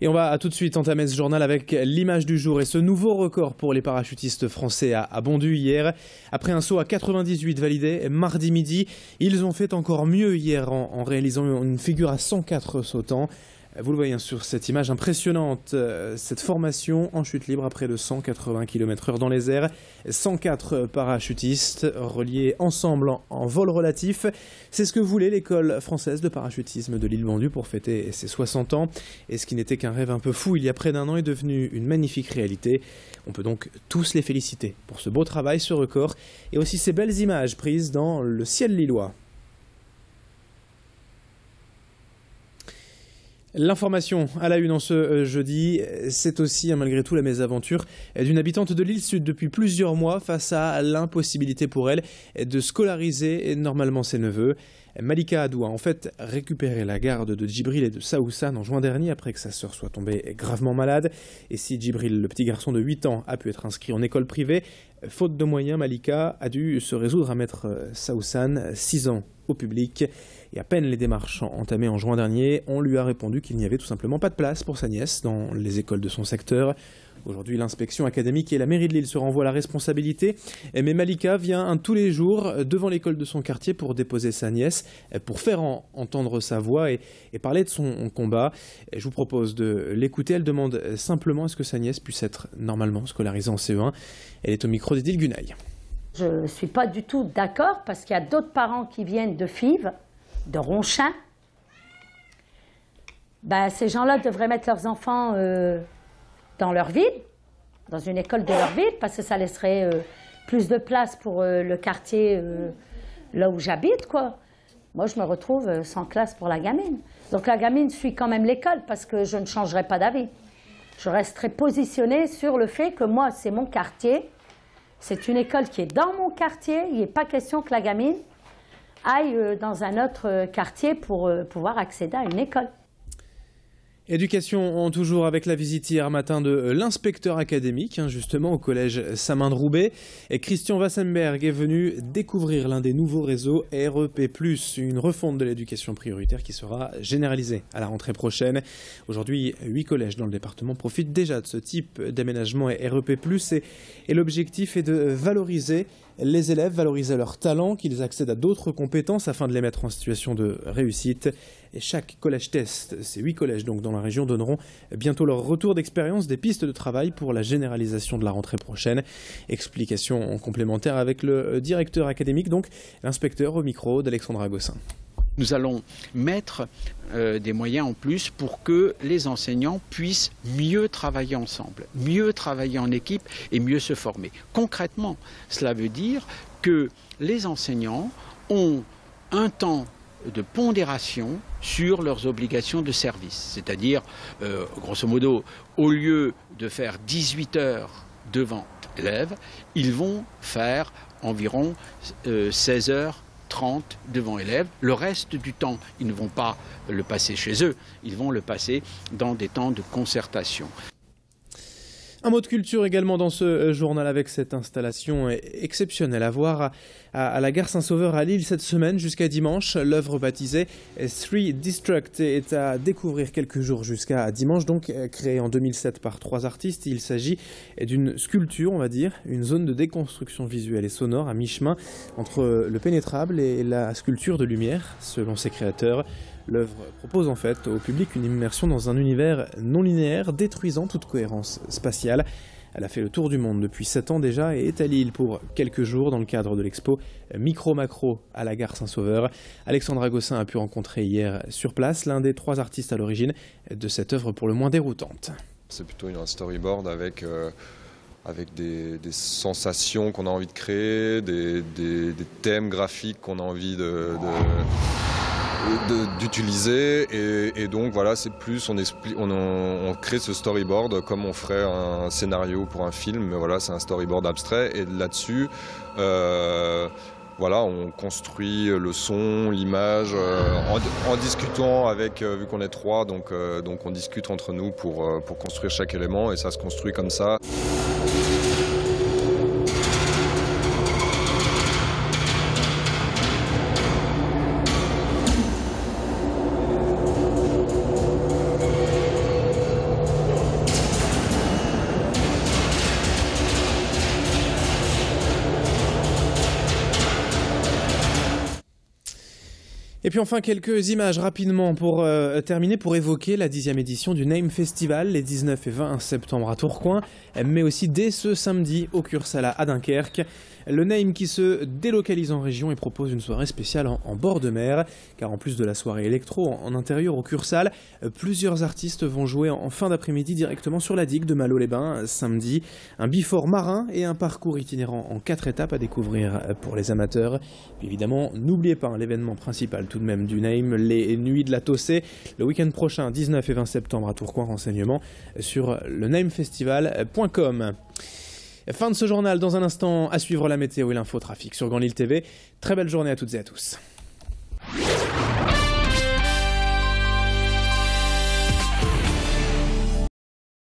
Et on va tout de suite entamer ce journal avec l'image du jour et ce nouveau record pour les parachutistes français à Bondy hier. Après un saut à 98 validé mardi midi, ils ont fait encore mieux hier en réalisant une figure à 104 sautants. Vous le voyez sur cette image impressionnante, cette formation en chute libre à près de 180 km/h dans les airs. 104 parachutistes reliés ensemble en vol relatif. C'est ce que voulait l'école française de parachutisme de l'île Bondy pour fêter ses 60 ans. Et ce qui n'était qu'un rêve un peu fou il y a près d'un an est devenu une magnifique réalité. On peut donc tous les féliciter pour ce beau travail, ce record et aussi ces belles images prises dans le ciel lillois. L'information à la une en ce jeudi, c'est aussi malgré tout la mésaventure d'une habitante de l'île Sud depuis plusieurs mois face à l'impossibilité pour elle de scolariser normalement ses neveux. Malika Adou a en fait récupéré la garde de Djibril et de Saoussane en juin dernier après que sa sœur soit tombée gravement malade. Et si Djibril, le petit garçon de 8 ans, a pu être inscrit en école privée, faute de moyens, Malika a dû se résoudre à mettre Saoussane, 6 ans, au public. Et à peine les démarches entamées en juin dernier, on lui a répondu qu'il n'y avait tout simplement pas de place pour sa nièce dans les écoles de son secteur. Aujourd'hui, l'inspection académique et la mairie de Lille se renvoient la responsabilité. Mais Malika vient tous les jours devant l'école de son quartier pour déposer sa nièce, pour faire entendre sa voix et parler de son combat. Et je vous propose de l'écouter. Elle demande simplement à ce que sa nièce puisse être normalement scolarisée en CE1. Elle est au micro d'Edith Gunaï. Je ne suis pas du tout d'accord parce qu'il y a d'autres parents qui viennent de Fives, de Ronchin. Ces gens-là devraient mettre leurs enfants dans leur ville, dans une école de leur ville, parce que ça laisserait plus de place pour le quartier là où j'habite, quoi. Moi, je me retrouve sans classe pour la gamine. Donc la gamine suit quand même l'école parce que je ne changerai pas d'avis. Je resterai positionnée sur le fait que moi, c'est mon quartier. C'est une école qui est dans mon quartier. Il n'est pas question que la gamine aille dans un autre quartier pour pouvoir accéder à une école. Éducation toujours avec la visite hier matin de l'inspecteur académique, justement au collège Samin de Roubaix. Et Christian Wassenberg est venu découvrir l'un des nouveaux réseaux REP+, une refonte de l'éducation prioritaire qui sera généralisée à la rentrée prochaine. Aujourd'hui, 8 collèges dans le département profitent déjà de ce type d'aménagement REP+, et l'objectif est de valoriser les élèves, valoriser leurs talents, qu'ils accèdent à d'autres compétences afin de les mettre en situation de réussite. Et chaque collège test, ces 8 collèges donc dans la région, donneront bientôt leur retour d'expérience des pistes de travail pour la généralisation de la rentrée prochaine. Explication complémentaire avec le directeur académique, donc l'inspecteur au micro d'Alexandra Gossin. Nous allons mettre des moyens en plus pour que les enseignants puissent mieux travailler ensemble, mieux travailler en équipe et mieux se former. Concrètement, cela veut dire que les enseignants ont un temps de pondération sur leurs obligations de service. C'est-à-dire, grosso modo, au lieu de faire 18 heures devant élèves, ils vont faire environ 16 heures 30 devant élèves. Le reste du temps, ils ne vont pas le passer chez eux, ils vont le passer dans des temps de concertation. Un mot de culture également dans ce journal avec cette installation exceptionnelle à voir à la gare Saint-Sauveur à Lille cette semaine jusqu'à dimanche. L'œuvre baptisée Three Destruct est à découvrir quelques jours jusqu'à dimanche, donc créée en 2007 par 3 artistes. Il s'agit d'une sculpture, on va dire, une zone de déconstruction visuelle et sonore à mi-chemin entre le pénétrable et la sculpture de lumière, selon ses créateurs. L'œuvre propose en fait au public une immersion dans un univers non linéaire, détruisant toute cohérence spatiale. Elle a fait le tour du monde depuis 7 ans déjà et est à Lille pour quelques jours dans le cadre de l'expo Micro-Macro à la gare Saint-Sauveur. Alexandra Gossin a pu rencontrer hier sur place l'un des 3 artistes à l'origine de cette œuvre pour le moins déroutante. C'est plutôt un storyboard avec des sensations qu'on a envie de créer, des thèmes graphiques qu'on a envie d'utiliser et donc voilà, c'est plus on crée ce storyboard comme on ferait un scénario pour un film, mais voilà, c'est un storyboard abstrait et là-dessus voilà, on construit le son, l'image en discutant avec, vu qu'on est 3, donc on discute entre nous pour construire chaque élément et ça se construit comme ça. Et puis enfin, quelques images rapidement pour terminer, pour évoquer la 10e édition du Name Festival, les 19 et 20 septembre à Tourcoing, mais aussi dès ce samedi au Cursala à Dunkerque. Le Name qui se délocalise en région et propose une soirée spéciale en bord de mer, car en plus de la soirée électro en intérieur au Cursal, plusieurs artistes vont jouer en fin d'après-midi directement sur la digue de Malo-les-Bains samedi. Un bifort marin et un parcours itinérant en 4 étapes à découvrir pour les amateurs. Puis évidemment, n'oubliez pas l'événement principal tout de même du Name, les Nuits de la Tossée, le week-end prochain, 19 et 20 septembre à Tourcoing. Renseignements sur le namefestival.com. Fin de ce journal, dans un instant à suivre la météo et l'infotrafic sur Grand Lille TV. Très belle journée à toutes et à tous.